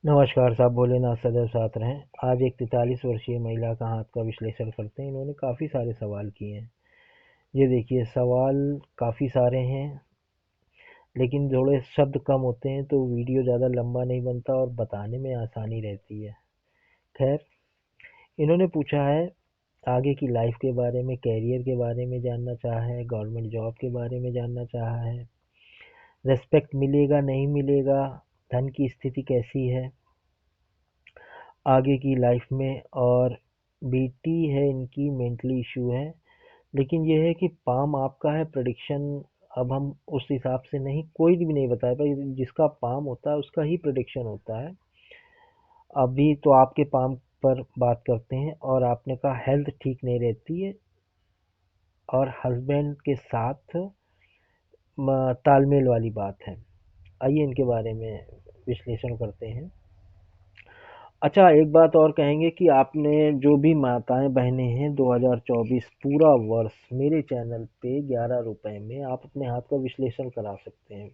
नमस्कार साहब, भोलेनाथ सदैव साथ रहें। आज एक 43 वर्षीय महिला का हाथ का विश्लेषण करते हैं। इन्होंने काफ़ी सारे सवाल किए हैं। ये देखिए, सवाल काफ़ी सारे हैं, लेकिन थोड़े शब्द कम होते हैं तो वीडियो ज़्यादा लंबा नहीं बनता और बताने में आसानी रहती है। खैर, इन्होंने पूछा है आगे की लाइफ के बारे में, कैरियर के बारे में जानना चाहा है, गवर्नमेंट जॉब के बारे में जानना चाहा है, रेस्पेक्ट मिलेगा नहीं मिलेगा, धन की स्थिति कैसी है आगे की लाइफ में, और बेटी है इनकी, मेंटली इशू है। लेकिन ये है कि पाम आपका है, प्रेडिक्शन अब हम उस हिसाब से नहीं, कोई भी नहीं बताया भाई, जिसका पाम होता है उसका ही प्रेडिक्शन होता है। अभी तो आपके पाम पर बात करते हैं। और आपने कहा हेल्थ ठीक नहीं रहती है और हस्बैंड के साथ तालमेल वाली बात है। आइए इनके बारे में विश्लेषण करते हैं। अच्छा, एक बात और कहेंगे कि आपने जो भी माताएं बहनें हैं, 2024 पूरा वर्ष मेरे चैनल पे 11 रुपए में आप अपने हाथ का विश्लेषण करा सकते हैं।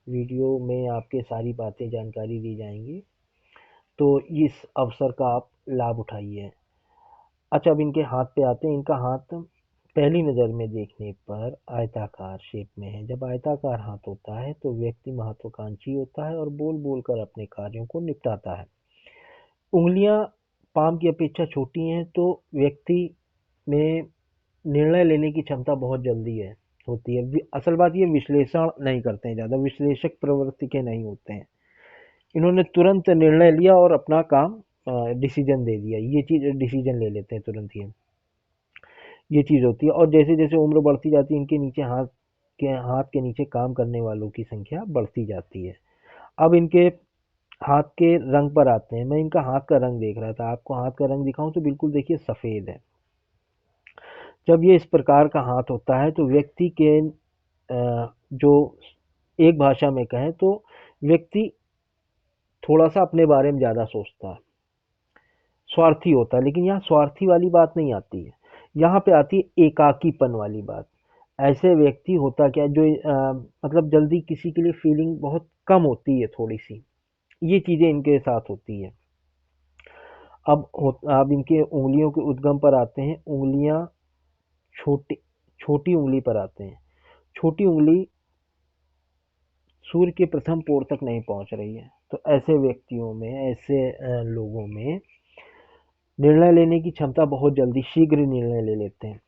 वीडियो में आपके सारी बातें जानकारी दी जाएंगी, तो इस अवसर का आप लाभ उठाइए। अच्छा, अब इनके हाथ पे आते हैं। इनका हाथ पहली नज़र में देखने पर आयताकार शेप में है। जब आयताकार हाथ होता है तो व्यक्ति महत्वाकांक्षी होता है और बोल बोल कर अपने कार्यों को निपटाता है। उंगलियां पाम की अपेक्षा छोटी हैं तो व्यक्ति में निर्णय लेने की क्षमता बहुत जल्दी है होती है। असल बात ये विश्लेषण नहीं करते हैं, ज़्यादा विश्लेषक प्रवृत्ति के नहीं होते हैं। इन्होंने तुरंत निर्णय लिया और अपना काम डिसीजन दे दिया। ये चीज़ डिसीजन ले लेते हैं तुरंत ही, ये चीज़ होती है। और जैसे जैसे उम्र बढ़ती जाती है, इनके नीचे हाथ के नीचे काम करने वालों की संख्या बढ़ती जाती है। अब इनके हाथ के रंग पर आते हैं। मैं इनका हाथ का रंग देख रहा था, आपको हाथ का रंग दिखाऊं तो बिल्कुल देखिए सफ़ेद है। जब ये इस प्रकार का हाथ होता है तो व्यक्ति के जो एक भाषा में कहें तो व्यक्ति थोड़ा सा अपने बारे में ज़्यादा सोचता है, स्वार्थी होता है। लेकिन यहाँ स्वार्थी वाली बात नहीं आती है, यहाँ पे आती है एकाकीपन वाली बात। ऐसे व्यक्ति होता क्या जो मतलब जल्दी किसी के लिए फीलिंग बहुत कम होती है, थोड़ी सी, ये चीज़ें इनके साथ होती है। अब इनके उंगलियों के उद्गम पर आते हैं। उंगलियां छोटी छोटी उंगली पर आते हैं। छोटी उंगली सूर्य के प्रथम पोर तक नहीं पहुंच रही है। तो ऐसे व्यक्तियों में, ऐसे लोगों में निर्णय लेने की क्षमता बहुत जल्दी, शीघ्र निर्णय ले लेते हैं।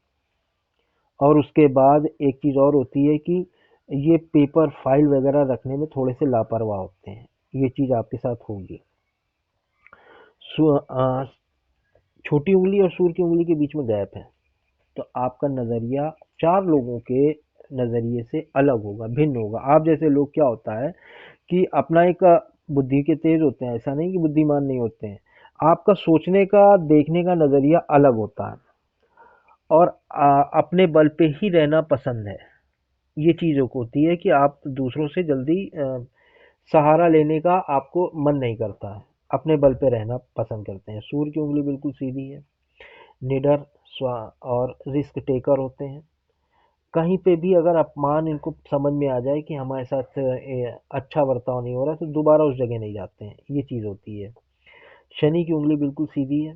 और उसके बाद एक चीज़ और होती है कि ये पेपर फाइल वगैरह रखने में थोड़े से लापरवाह होते हैं। ये चीज़ आपके साथ होगी। छोटी उंगली और सूर्य की उंगली के बीच में गैप है, तो आपका नज़रिया चार लोगों के नज़रिए से अलग होगा, भिन्न होगा। आप जैसे लोग क्या होता है कि अपना एक बुद्धि के तेज होते हैं, ऐसा नहीं कि बुद्धिमान नहीं होते हैं। आपका सोचने का, देखने का नज़रिया अलग होता है और अपने बल पे ही रहना पसंद है। ये चीज़ होती है कि आप दूसरों से जल्दी सहारा लेने का आपको मन नहीं करता है, अपने बल पे रहना पसंद करते हैं। सूर्य की उंगली बिल्कुल सीधी है, निडर स्वा और रिस्क टेकर होते हैं। कहीं पे भी अगर अपमान इनको समझ में आ जाए कि हमारे साथ अच्छा बर्ताव नहीं हो रहा, तो दोबारा उस जगह नहीं जाते हैं। ये चीज़ होती है। शनि की उंगली बिल्कुल सीधी है,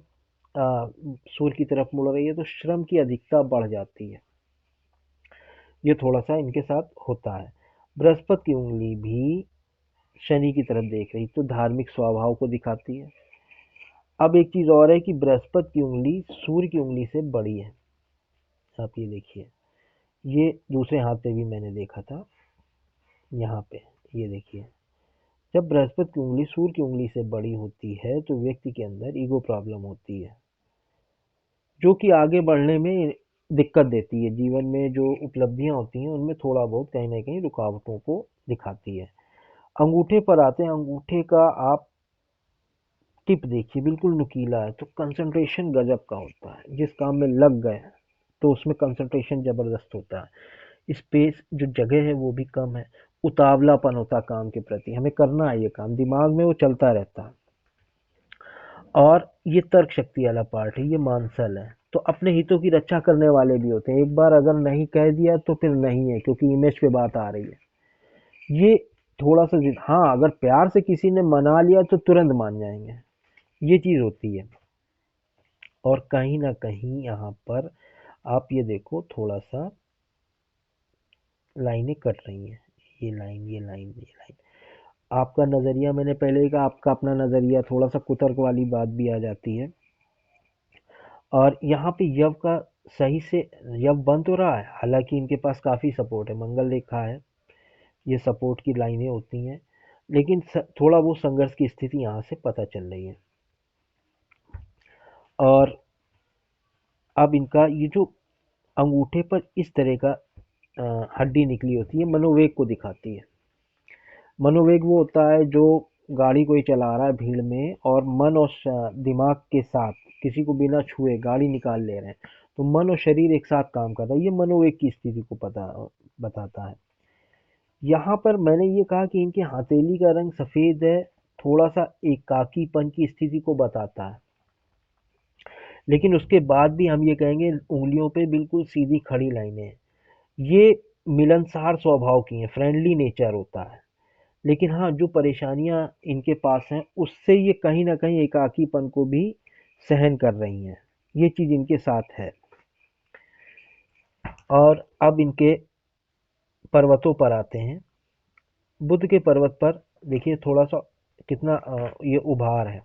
सूर्य की तरफ मुड़ रही है, तो श्रम की अधिकता बढ़ जाती है। ये थोड़ा सा इनके साथ होता है। बृहस्पति की उंगली भी शनि की तरफ देख रही, तो धार्मिक स्वभाव को दिखाती है। अब एक चीज़ और है कि बृहस्पति की उंगली सूर्य की उंगली से बड़ी है। आप ये देखिए, ये दूसरे हाथ पे भी मैंने देखा था, यहाँ पे ये देखिए। जब बृहस्पति की उंगली सूर्य की उंगली से बड़ी होती है तो व्यक्ति के अंदर ईगो प्रॉब्लम होती है, जो कि आगे बढ़ने में दिक्कत देती है। जीवन में जो उपलब्धियां होती हैं उनमें थोड़ा बहुत कहीं ना कहीं रुकावटों को दिखाती है। अंगूठे पर आते हैं। अंगूठे का आप टिप देखिए, बिल्कुल नुकीला है, तो कंसंट्रेशन गजब का होता है। जिस काम में लग गए तो उसमें कंसंट्रेशन जबरदस्त होता है। स्पेस जो जगह है वो भी कम है। उतावलापन होता है काम के प्रति, हमें करना है ये काम, दिमाग में वो चलता रहता है। और ये तर्क शक्ति वाला पार्ट है, ये मानसल है। तो अपने हितों की रक्षा करने वाले भी होते हैं। एक बार अगर नहीं कह दिया तो फिर नहीं है, क्योंकि इमेज पे बात आ रही है। ये थोड़ा सा जिद, हाँ अगर प्यार से किसी ने मना लिया तो तुरंत मान जाएंगे, ये चीज़ होती है। और कहीं ना कहीं यहाँ पर आप ये देखो, थोड़ा सा लाइनें कट रही हैं, ये लाइन, ये लाइन, ये लाइन। आपका नज़रिया, मैंने पहले ही कहा, आपका अपना नज़रिया, थोड़ा सा कुतर्क वाली बात भी आ जाती है। और यहाँ पे यव का सही से यव बन तो रहा है, हालांकि इनके पास काफ़ी सपोर्ट है, मंगल रेखा है, ये सपोर्ट की लाइनें होती हैं, लेकिन थोड़ा वो संघर्ष की स्थिति यहाँ से पता चल रही है। और अब इनका ये जो अंगूठे पर इस तरह का हड्डी निकली होती है, मनोवेग को दिखाती है। मनोवेग वो होता है जो गाड़ी कोई चला रहा है भीड़ में, और मन और दिमाग के साथ किसी को बिना छुए गाड़ी निकाल ले रहे हैं, तो मन और शरीर एक साथ काम कर रहा है, ये मनोवेग की स्थिति को बताता है। यहाँ पर मैंने ये कहा कि इनके हथेली का रंग सफ़ेद है, थोड़ा सा एकाकीपन की स्थिति को बताता है, लेकिन उसके बाद भी हम ये कहेंगे उंगलियों पे बिल्कुल सीधी खड़ी लाइनें हैं, ये मिलनसार स्वभाव की हैं, फ्रेंडली नेचर होता है। लेकिन हाँ, जो परेशानियां इनके पास हैं उससे ये कहीं ना कहीं एकाकीपन को भी सहन कर रही हैं, ये चीज़ इनके साथ है। और अब इनके पर्वतों पर आते हैं। बुद्ध के पर्वत पर देखिए थोड़ा सा कितना ये उभार है,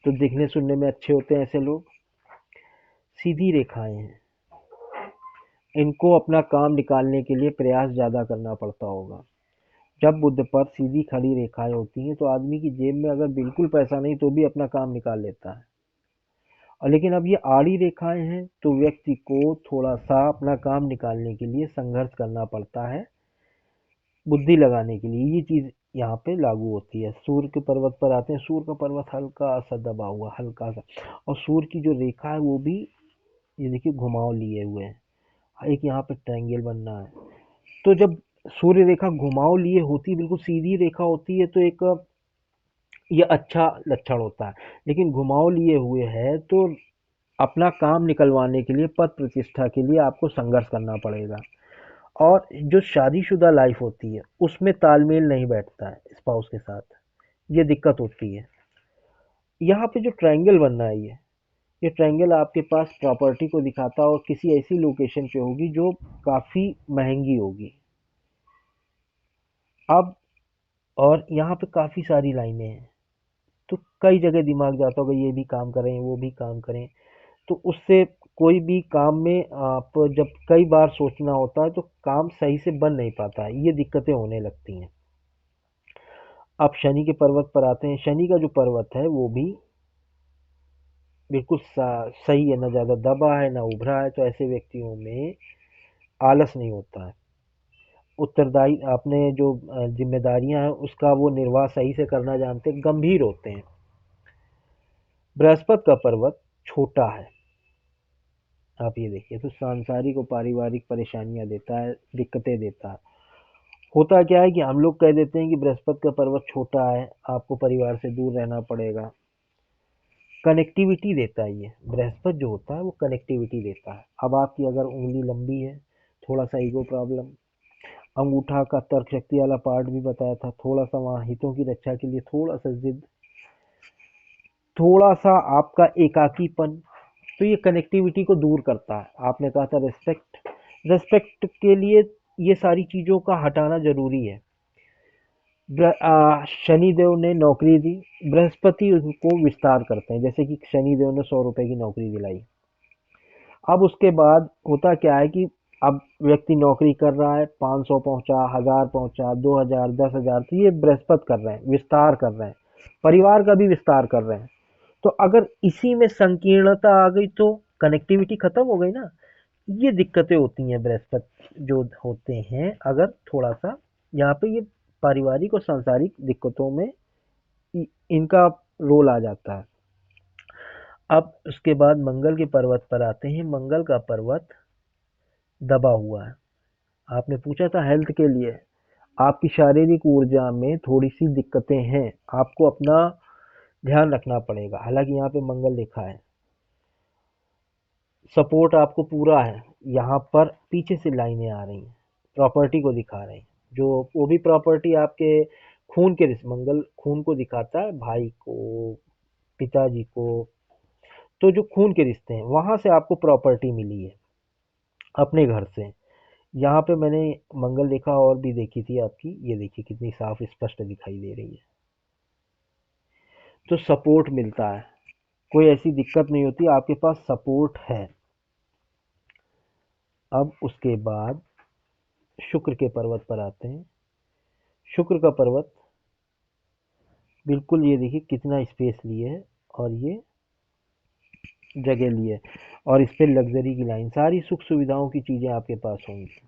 तो दिखने सुनने में अच्छे होते हैं ऐसे लोग। सीधी रेखाएं हैं, इनको अपना काम निकालने के लिए प्रयास ज़्यादा करना पड़ता होगा। जब बुद्ध पर सीधी खड़ी रेखाएं होती हैं तो आदमी की जेब में अगर बिल्कुल पैसा नहीं तो भी अपना काम निकाल लेता है, और लेकिन अब ये आड़ी रेखाएं हैं तो व्यक्ति को थोड़ा सा अपना काम निकालने के लिए संघर्ष करना पड़ता है, बुद्धि लगाने के लिए, ये चीज़ यहाँ पे लागू होती है। सूर्य के पर्वत पर आते हैं। सूर्य का पर्वत हल्का सा दबा हुआ, हल्का सा, और सूर्य की जो रेखा है वो भी, ये देखिए घुमाव लिए हुए है, एक यहाँ पे ट्रायंगल बनना है। तो जब सूर्य रेखा घुमाव लिए होती है, बिल्कुल सीधी रेखा होती है, तो एक ये अच्छा लक्षण होता है। लेकिन घुमाव लिए हुए है तो अपना काम निकलवाने के लिए, पद प्रतिष्ठा के लिए आपको संघर्ष करना पड़ेगा। और जो शादीशुदा लाइफ होती है उसमें तालमेल नहीं बैठता है स्पाउस के साथ, ये दिक्कत होती है। यहाँ पे जो ट्रायंगल बनना है, ये ट्रायंगल आपके पास प्रॉपर्टी को दिखाता है, और किसी ऐसी लोकेशन पे होगी जो काफ़ी महंगी होगी। अब और यहाँ पे काफ़ी सारी लाइनें हैं, तो कई जगह दिमाग जाता होगा ये भी काम करें वो भी काम करें, तो उससे कोई भी काम में आप जब कई बार सोचना होता है तो काम सही से बन नहीं पाता है, ये दिक्कतें होने लगती हैं। अब शनि के पर्वत पर आते हैं। शनि का जो पर्वत है वो भी बिल्कुल सही है, ना ज़्यादा दबा है ना उभरा है, तो ऐसे व्यक्तियों में आलस नहीं होता है, उत्तरदायी अपने जो जिम्मेदारियां हैं उसका वो निर्वाह सही से करना जानते हैं, गंभीर होते हैं। बृहस्पति का पर्वत छोटा है, आप ये देखिए, तो सांसारिक और पारिवारिक परेशानियां देता है, दिक्कतें देता है। होता क्या है कि हम लोग कह देते हैं कि बृहस्पति का पर्वत छोटा है, आपको परिवार से दूर रहना पड़ेगा। कनेक्टिविटी देता है, ये बृहस्पति जो होता है वो कनेक्टिविटी देता है। अब आपकी अगर उंगली लंबी है, थोड़ा सा ईगो प्रॉब्लम, अंगूठा का तर्क शक्ति वाला पार्ट भी बताया था, थोड़ा सा वहाँ हितों की रक्षा के लिए थोड़ा सा जिद, थोड़ा सा आपका एकाकीपन, तो ये कनेक्टिविटी को दूर करता है। आपने कहा था रेस्पेक्ट, रेस्पेक्ट के लिए ये सारी चीज़ों का हटाना जरूरी है। शनिदेव ने नौकरी दी, बृहस्पति उनको विस्तार करते हैं, जैसे कि शनिदेव ने 100 रुपए की नौकरी दिलाई। अब उसके बाद होता क्या है कि अब व्यक्ति नौकरी कर रहा है, 500 पहुंचा, 1000 पहुंचा, 2000, 10,000, तो ये बृहस्पति कर रहे हैं, विस्तार कर रहे हैं, परिवार का भी विस्तार कर रहे हैं। तो अगर इसी में संकीर्णता आ गई तो कनेक्टिविटी खत्म हो गई ना, ये दिक्कतें होती हैं बृहस्पति जो होते हैं, अगर थोड़ा सा यहाँ पे ये पारिवारिक और सांसारिक दिक्कतों में इनका रोल आ जाता है। अब उसके बाद मंगल के पर्वत पर आते हैं। मंगल का पर्वत दबा हुआ है। आपने पूछा था हेल्थ के लिए, आपकी शारीरिक ऊर्जा में थोड़ी सी दिक्कतें हैं, आपको अपना ध्यान रखना पड़ेगा। हालांकि यहाँ पे मंगल लिखा है, सपोर्ट आपको पूरा है। यहाँ पर पीछे से लाइनें आ रही हैं, प्रॉपर्टी को दिखा रही हैं, जो वो भी प्रॉपर्टी आपके खून के रिश्ते, मंगल खून को दिखाता है, भाई को, पिताजी को, तो जो खून के रिश्ते हैं वहां से आपको प्रॉपर्टी मिली है अपने घर से। यहाँ पे मैंने मंगल रेखा और भी देखी थी आपकी, ये देखिए कितनी साफ स्पष्ट दिखाई दे रही है। तो सपोर्ट मिलता है, कोई ऐसी दिक्कत नहीं होती, आपके पास सपोर्ट है। अब उसके बाद शुक्र के पर्वत पर आते हैं। शुक्र का पर्वत बिल्कुल, ये देखिए कितना स्पेस लिए है और ये जगह लिए, और इस पे लग्जरी की लाइन, सारी सुख सुविधाओं की चीजें आपके पास होंगी।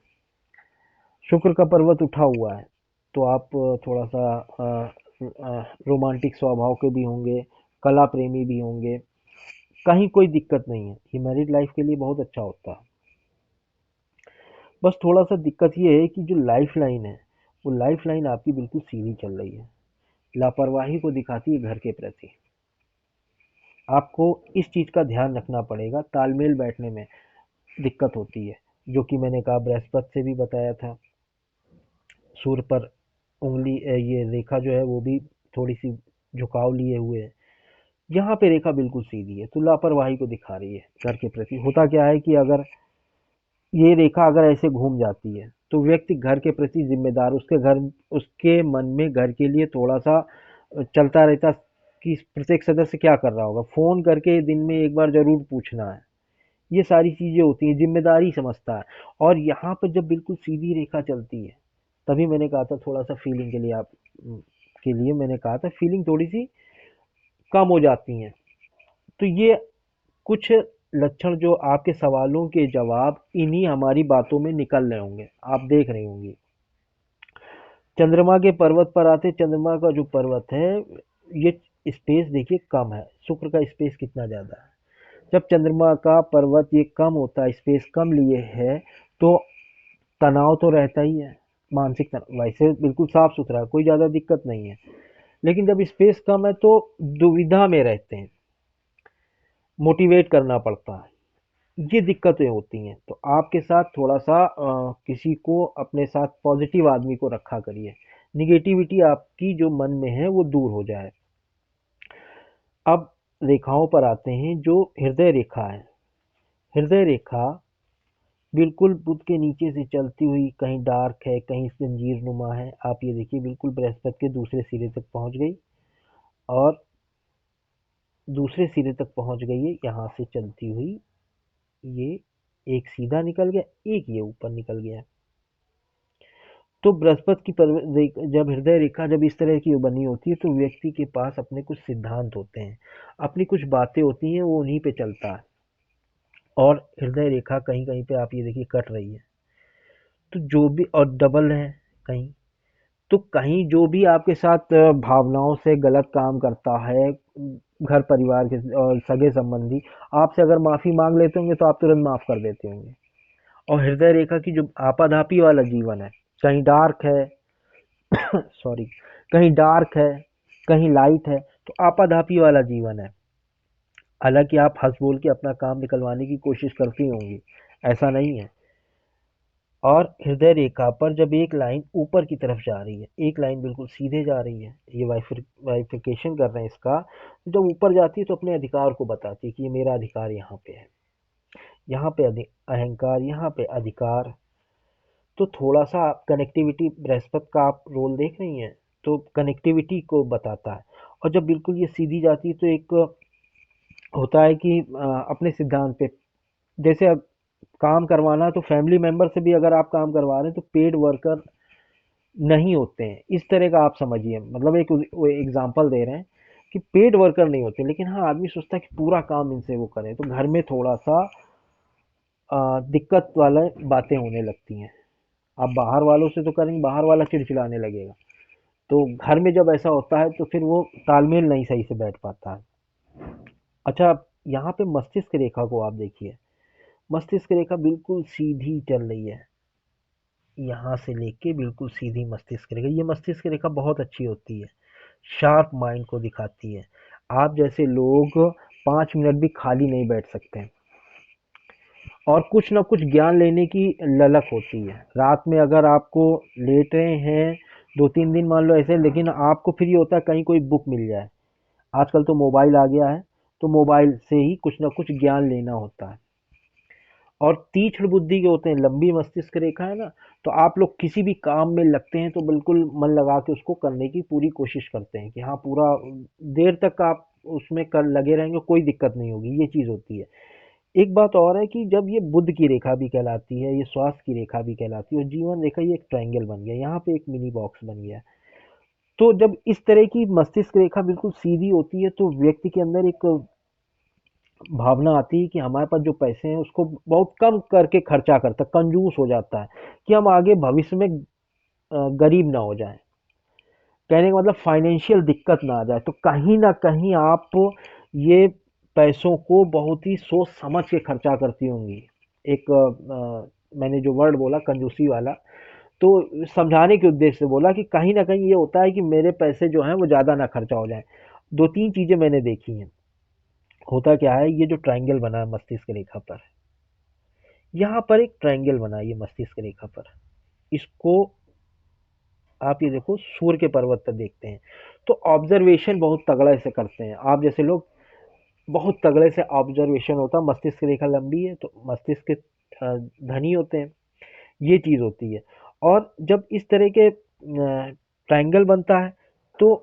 शुक्र का पर्वत उठा हुआ है तो आप थोड़ा सा रोमांटिक स्वभाव के भी होंगे, कला प्रेमी भी होंगे, कहीं कोई दिक्कत नहीं है, ये मैरिड लाइफ के लिए बहुत अच्छा होता है। बस थोड़ा सा दिक्कत ये है कि जो लाइफ लाइन है वो लाइफ लाइन आपकी बिल्कुल सीधी चल रही है, लापरवाही को दिखाती है घर के प्रति। आपको इस चीज का ध्यान रखना पड़ेगा, तालमेल बैठने में दिक्कत होती है, जो कि मैंने कहा बृहस्पति से भी बताया था। सूर्य पर उंगली ये रेखा जो है वो भी थोड़ी सी झुकाव लिए हुए है, यहाँ पे रेखा बिल्कुल सीधी है तो लापरवाही को दिखा रही है घर के प्रति। होता क्या है कि अगर ये रेखा अगर ऐसे घूम जाती है तो व्यक्ति घर के प्रति जिम्मेदार, उसके घर, उसके मन में घर के लिए थोड़ा सा चलता रहता कि प्रत्येक सदस्य क्या कर रहा होगा, फोन करके दिन में एक बार जरूर पूछना है, ये सारी चीजें होती हैं, जिम्मेदारी समझता है। और यहाँ पर जब बिल्कुल सीधी रेखा चलती है, तभी मैंने कहा था थोड़ा सा फीलिंग के लिए आप के लिए मैंने कहा था फीलिंग थोड़ी सी कम हो जाती हैं। तो ये कुछ लक्षण जो आपके सवालों के जवाब इन्हीं हमारी बातों में निकल रहे होंगे, आप देख रहे होंगे। चंद्रमा के पर्वत पर आते, चंद्रमा का जो पर्वत है ये स्पेस देखिए कम है, शुक्र का स्पेस कितना ज्यादा है। जब चंद्रमा का पर्वत ये कम होता है, स्पेस कम लिए है, तो तनाव तो रहता ही है, मानसिक तनाव। वैसे बिल्कुल साफ सुथरा है, कोई ज्यादा दिक्कत नहीं है, लेकिन जब स्पेस कम है तो दुविधा में रहते हैं, मोटिवेट करना पड़ता है, ये दिक्कतें होती हैं। तो आपके साथ थोड़ा सा किसी को अपने साथ पॉजिटिव आदमी को रखा करिए, निगेटिविटी आपकी जो मन में है वो दूर हो जाए। अब रेखाओं पर आते हैं, जो हृदय रेखा है। हृदय रेखा बिल्कुल बुध के नीचे से चलती हुई कहीं डार्क है, कहीं जंजीर नुमा है। आप ये देखिए बिल्कुल बृहस्पति के दूसरे सिरे तक पहुंच गई, और दूसरे सिरे तक पहुंच गई है यहाँ से चलती हुई। ये एक सीधा निकल गया, एक ये ऊपर निकल गया। तो बृहस्पति की जब हृदय रेखा जब इस तरह की बनी होती है तो व्यक्ति के पास अपने कुछ सिद्धांत होते हैं, अपनी कुछ बातें होती हैं, वो उन्हीं पे चलता है। और हृदय रेखा कहीं कहीं पे आप ये देखिए कट रही है, तो जो भी, और डबल है कहीं, तो कहीं जो भी आपके साथ भावनाओं से गलत काम करता है, घर परिवार के और सगे संबंधी आपसे अगर माफी मांग लेते होंगे तो आप तुरंत माफ कर देते होंगे। और हृदय रेखा की जो आपाधापी वाला जीवन है, कहीं डार्क है सॉरी, कहीं डार्क है, कहीं लाइट है, तो आपाधापी वाला जीवन है। हालांकि आप हंस बोल के अपना काम निकलवाने की कोशिश करती होंगी, ऐसा नहीं है। और हृदय रेखा पर जब एक लाइन ऊपर की तरफ जा रही है, एक लाइन बिल्कुल सीधे जा रही है, ये वाइफिकेशन कर रहे हैं इसका, जब ऊपर जाती है तो अपने अधिकार को बताती है कि ये मेरा अधिकार यहाँ पे है, यहाँ पे अहंकार, यहाँ पे अधिकार। तो थोड़ा सा कनेक्टिविटी, बृहस्पति का आप रोल देख रही हैं, तो कनेक्टिविटी को बताता है। और जब बिल्कुल ये सीधी जाती है तो एक होता है कि अपने सिद्धांत पे, जैसे अब काम करवाना, तो फैमिली मेंबर से भी अगर आप काम करवा रहे हैं तो पेड वर्कर नहीं होते हैं, इस तरह का आप समझिए, मतलब एक एग्जांपल दे रहे हैं कि पेड वर्कर नहीं होते, लेकिन हाँ आदमी सोचता है कि पूरा काम इनसे वो करें, तो घर में थोड़ा सा दिक्कत वाले बातें होने लगती हैं। आप बाहर वालों से तो करेंगे, बाहर वाला चिड़चिड़ाने लगेगा, तो घर में जब ऐसा होता है तो फिर वो तालमेल नहीं सही से बैठ पाता है। अच्छा, यहाँ पे मस्तिष्क रेखा को आप देखिए, मस्तिष्क रेखा बिल्कुल सीधी चल रही है, यहाँ से लेके बिल्कुल सीधी मस्तिष्क रेखा। ये मस्तिष्क रेखा बहुत अच्छी होती है, शार्प माइंड को दिखाती है। आप जैसे लोग 5 मिनट भी खाली नहीं बैठ सकते हैं। और कुछ ना कुछ ज्ञान लेने की ललक होती है। रात में अगर आपको लेट रहे हैं 2-3 दिन मान लो ऐसे, लेकिन आपको फिर ये होता है कहीं कोई बुक मिल जाए। आजकल तो मोबाइल आ गया है, तो मोबाइल से ही कुछ ना कुछ ज्ञान लेना होता है। और तीक्ष्ण बुद्धि के होते हैं, लंबी मस्तिष्क रेखा है ना, तो आप लोग किसी भी काम में लगते हैं तो बिल्कुल मन लगा के उसको करने की पूरी कोशिश करते हैं कि हाँ पूरा देर तक आप उसमें कर लगे रहेंगे, कोई दिक्कत नहीं होगी, ये चीज़ होती है। एक बात और है कि जब ये बुध की रेखा भी कहलाती है, ये स्वास्थ्य की रेखा भी कहलाती है, और जीवन रेखा, ये एक ट्रायंगल बन गया, यहाँ पे एक मिनी बॉक्स बन गया। तो जब इस तरह की मस्तिष्क रेखा बिल्कुल सीधी होती है तो व्यक्ति के अंदर एक भावना आती है कि हमारे पास जो पैसे हैं उसको बहुत कम करके खर्चा करता है, कंजूस हो जाता है, कि हम आगे भविष्य में गरीब ना हो जाएं। कहने का मतलब फाइनेंशियल दिक्कत ना आ जाए। तो कहीं ना कहीं आप ये पैसों को बहुत ही सोच समझ के खर्चा करती होंगी। एक मैंने जो वर्ड बोला कंजूसी वाला, तो समझाने के उद्देश्य से बोला कि कहीं ना कहीं ये होता है कि मेरे पैसे जो हैं वो ज़्यादा ना खर्चा हो जाए। 2-3 चीज़ें मैंने देखी हैं। होता क्या है, ये जो ट्रायंगल बना है मस्तिष्क रेखा पर, यहाँ पर एक ट्रायंगल बना है ये मस्तिष्क रेखा पर, इसको आप ये देखो सूर्य के पर्वत पर देखते हैं तो ऑब्जर्वेशन बहुत तगड़े से करते हैं। आप जैसे लोग बहुत तगड़े से ऑब्जर्वेशन होता है, मस्तिष्क रेखा लंबी है तो मस्तिष्क के धनी होते हैं, ये चीज़ होती है। और जब इस तरह के ट्रायंगल बनता है तो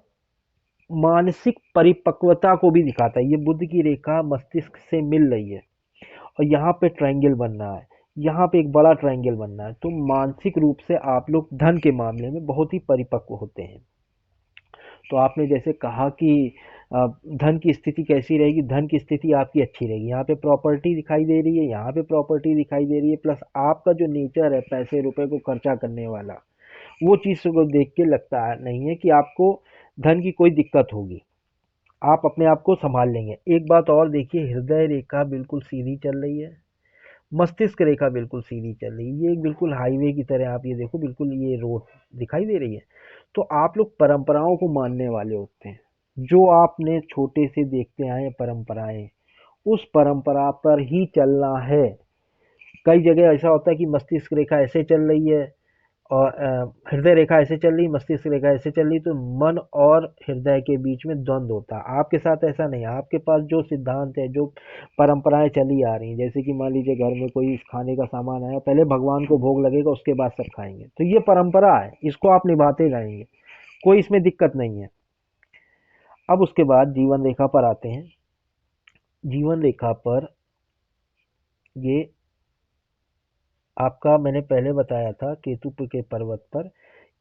मानसिक परिपक्वता को भी दिखाता है। ये बुध की रेखा मस्तिष्क से मिल रही है और यहाँ पे ट्रायंगल बन रहा है, यहाँ पे एक बड़ा ट्रायंगल बन रहा है, तो मानसिक रूप से आप लोग धन के मामले में बहुत ही परिपक्व होते हैं। तो आपने जैसे कहा कि धन की स्थिति कैसी रहेगी, धन की स्थिति आपकी अच्छी रहेगी। यहाँ पे प्रॉपर्टी दिखाई दे रही है, यहाँ पे प्रॉपर्टी दिखाई दे रही है, प्लस आपका जो नेचर है पैसे रुपए को खर्चा करने वाला, वो चीज़ को देख के लगता है नहीं है कि आपको धन की कोई दिक्कत होगी, आप अपने आप को संभाल लेंगे। एक बात और देखिए, हृदय रेखा बिल्कुल सीधी चल रही है, मस्तिष्क रेखा बिल्कुल सीधी चल रही है, ये एक बिल्कुल हाईवे की तरह, आप ये देखो बिल्कुल ये रोड दिखाई दे रही है। तो आप लोग परंपराओं को मानने वाले होते हैं, जो आपने छोटे से देखते आए हैं परंपराएं, उस परंपरा पर ही चलना है। कई जगह ऐसा होता है कि मस्तिष्क रेखा ऐसे चल रही है और हृदय रेखा ऐसे चल रही, मस्तिष्क रेखा ऐसे चल रही, तो मन और हृदय के बीच में द्वंद्व होता है। आपके साथ ऐसा नहीं है, आपके पास जो सिद्धांत है, जो परंपराएं चली आ रही हैं, जैसे कि मान लीजिए घर में कोई खाने का सामान आया, पहले भगवान को भोग लगेगा उसके बाद सब खाएंगे, तो ये परंपरा है, इसको आप निभाते रहेंगे, कोई इसमें दिक्कत नहीं है। अब उसके बाद जीवन रेखा पर आते हैं। जीवन रेखा पर ये आपका मैंने पहले बताया था केतु के पर्वत पर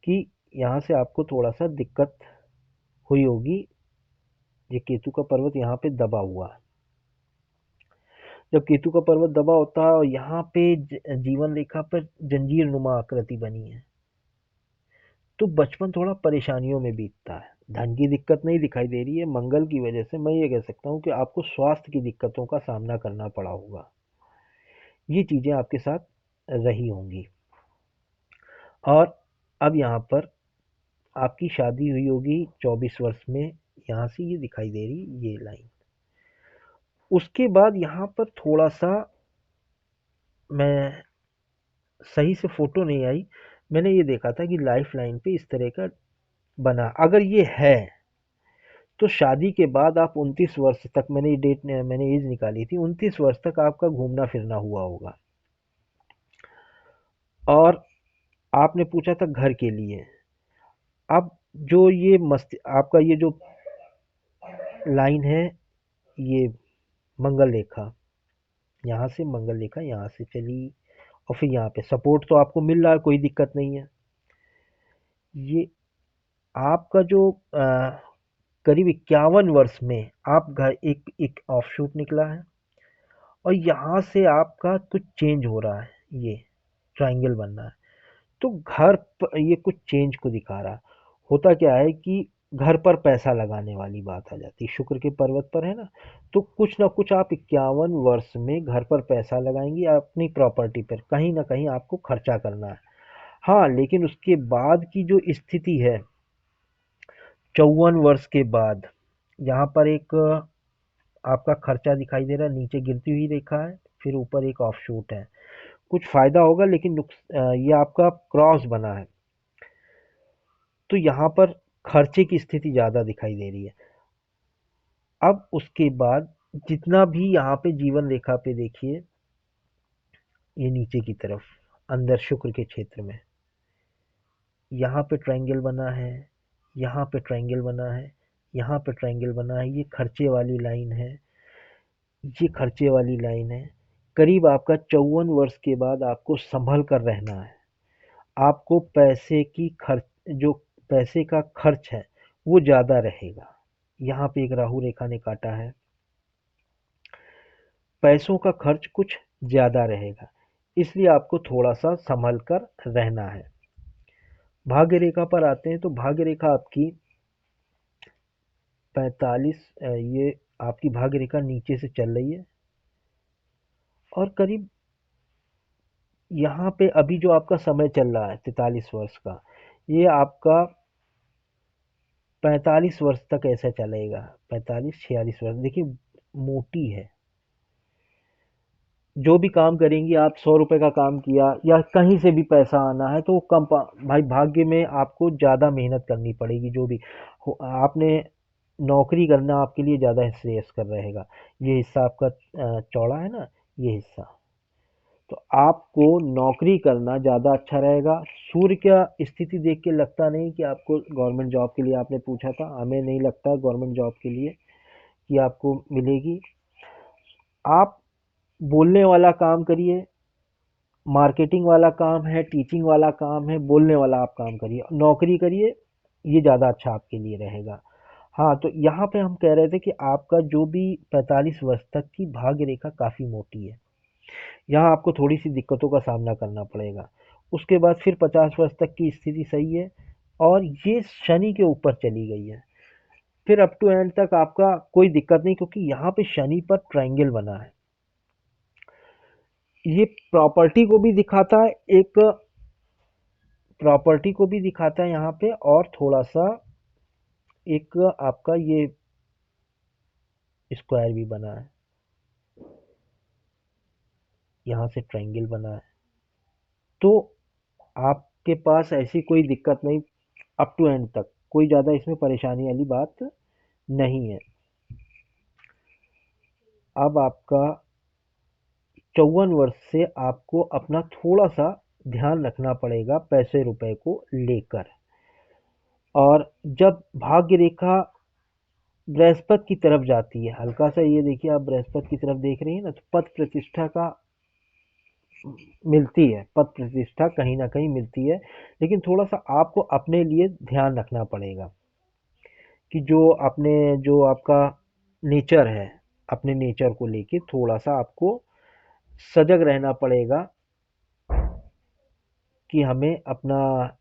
कि यहाँ से आपको थोड़ा सा दिक्कत हुई होगी। ये केतु का पर्वत यहाँ पे दबा हुआ है। जब केतु का पर्वत दबा होता है और यहाँ पे जीवन रेखा पर जंजीर नुमा आकृति बनी है, तो बचपन थोड़ा परेशानियों में बीतता है। धन की दिक्कत नहीं दिखाई दे रही है, मंगल की वजह से मैं ये कह सकता हूँ कि आपको स्वास्थ्य की दिक्कतों का सामना करना पड़ा होगा, ये चीजें आपके साथ रही होंगी। और अब यहाँ पर आपकी शादी हुई होगी 24 वर्ष में, यहाँ से ये दिखाई दे रही ये लाइन। उसके बाद यहाँ पर थोड़ा सा मैं सही से फोटो नहीं आई, मैंने ये देखा था कि लाइफ लाइन पे इस तरह का बना, अगर ये है तो शादी के बाद आप 29 वर्ष तक, मैंने एज निकाली थी, 29 वर्ष तक आपका घूमना फिरना हुआ होगा। और आपने पूछा था घर के लिए। अब जो ये मस्त आपका ये जो लाइन है, ये मंगल रेखा, यहाँ से मंगल रेखा यहाँ से चली और फिर यहाँ पे सपोर्ट तो आपको मिल रहा है, कोई दिक्कत नहीं है। ये आपका जो करीब 51 वर्ष में आप घर एक एक ऑफशूट निकला है और यहाँ से आपका कुछ चेंज हो रहा है, ये ट्रायंगल बन रहा है, तो घर पर ये कुछ चेंज को दिखा रहा है। होता क्या है कि घर पर पैसा लगाने वाली बात आ जाती है, शुक्र के पर्वत पर है ना, तो कुछ ना कुछ आप 51 वर्ष में घर पर पैसा लगाएंगी, अपनी प्रॉपर्टी पर कहीं ना कहीं आपको खर्चा करना है। हाँ, लेकिन उसके बाद की जो स्थिति है 54 वर्ष के बाद, यहाँ पर एक आपका खर्चा दिखाई दे रहा है, नीचे गिरती हुई रेखा है, फिर ऊपर एक ऑफ शूट है। कुछ फ़ायदा होगा लेकिन ये आपका क्रॉस बना है, तो यहाँ पर खर्चे की स्थिति ज़्यादा दिखाई दे रही है। अब उसके बाद जितना भी यहाँ पे जीवन रेखा पे देखिए, ये नीचे की तरफ अंदर शुक्र के क्षेत्र में यहाँ पे ट्रायंगल बना है, यहाँ पे ट्रायंगल बना है, यहाँ पे ट्रायंगल बना है। ये खर्चे वाली लाइन है, ये खर्चे वाली लाइन है। करीब आपका 54 वर्ष के बाद आपको संभल कर रहना है। आपको पैसे की खर्च, जो पैसे का खर्च है वो ज़्यादा रहेगा। यहाँ पे एक राहु रेखा ने काटा है, पैसों का खर्च कुछ ज़्यादा रहेगा, इसलिए आपको थोड़ा सा संभल कर रहना है। भाग्य रेखा पर आते हैं तो भाग्य रेखा आपकी 45, ये आपकी भाग्य रेखा नीचे से चल रही है और करीब यहाँ पे अभी जो आपका समय चल रहा है 43 वर्ष का, ये आपका 45 वर्ष तक ऐसा चलेगा। 45-46 वर्ष देखिए, मोटी है। जो भी काम करेंगी आप, 100 रुपए का काम किया या कहीं से भी पैसा आना है तो कम भाई भाग्य में आपको ज़्यादा मेहनत करनी पड़ेगी। जो भी आपने नौकरी करना आपके लिए ज़्यादा श्रेयस्कर रहेगा। ये हिस्सा आपका चौड़ा है ना, ये हिस्सा, तो आपको नौकरी करना ज़्यादा अच्छा रहेगा। सूर्य का स्थिति देख के लगता नहीं कि आपको गवर्नमेंट जॉब के लिए, आपने पूछा था, हमें नहीं लगता गवर्नमेंट जॉब के लिए कि आपको मिलेगी। आप बोलने वाला काम करिए, मार्केटिंग वाला काम है, टीचिंग वाला काम है, बोलने वाला आप काम करिए, नौकरी करिए, ये ज़्यादा अच्छा आपके लिए रहेगा। हाँ, तो यहाँ पे हम कह रहे थे कि आपका जो भी 45 वर्ष तक की भाग्य रेखा काफ़ी मोटी है, यहाँ आपको थोड़ी सी दिक्कतों का सामना करना पड़ेगा। उसके बाद फिर 50 वर्ष तक की स्थिति सही है और ये शनि के ऊपर चली गई है। फिर अप टू एंड तक आपका कोई दिक्कत नहीं, क्योंकि यहाँ पे शनि पर ट्रायंगल बना है। ये प्रॉपर्टी को भी दिखाता है, एक प्रॉपर्टी को भी दिखाता है यहाँ पे, और थोड़ा सा एक आपका ये स्क्वायर भी बना है, यहाँ से ट्रायंगल बना है। तो आपके पास ऐसी कोई दिक्कत नहीं, अप टू एंड तक कोई ज़्यादा इसमें परेशानी वाली बात नहीं है। अब आपका 54 वर्ष से आपको अपना थोड़ा सा ध्यान रखना पड़ेगा पैसे रुपए को लेकर। और जब भाग्य रेखा बृहस्पति की तरफ जाती है, हल्का सा ये देखिए, आप बृहस्पति की तरफ देख रही हैं ना, तो पद प्रतिष्ठा का मिलती है, पद प्रतिष्ठा कहीं ना कहीं मिलती है। लेकिन थोड़ा सा आपको अपने लिए ध्यान रखना पड़ेगा कि जो अपने, जो आपका नेचर है, अपने नेचर को लेके थोड़ा सा आपको सजग रहना पड़ेगा कि हमें अपना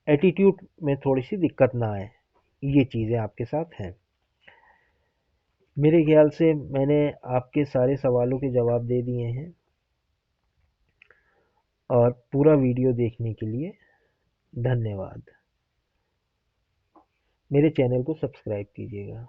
एटीट्यूड में थोड़ी सी दिक्कत ना आए। ये चीज़ें आपके साथ हैं। मेरे ख्याल से मैंने आपके सारे सवालों के जवाब दे दिए हैं, और पूरा वीडियो देखने के लिए धन्यवाद। मेरे चैनल को सब्सक्राइब कीजिएगा।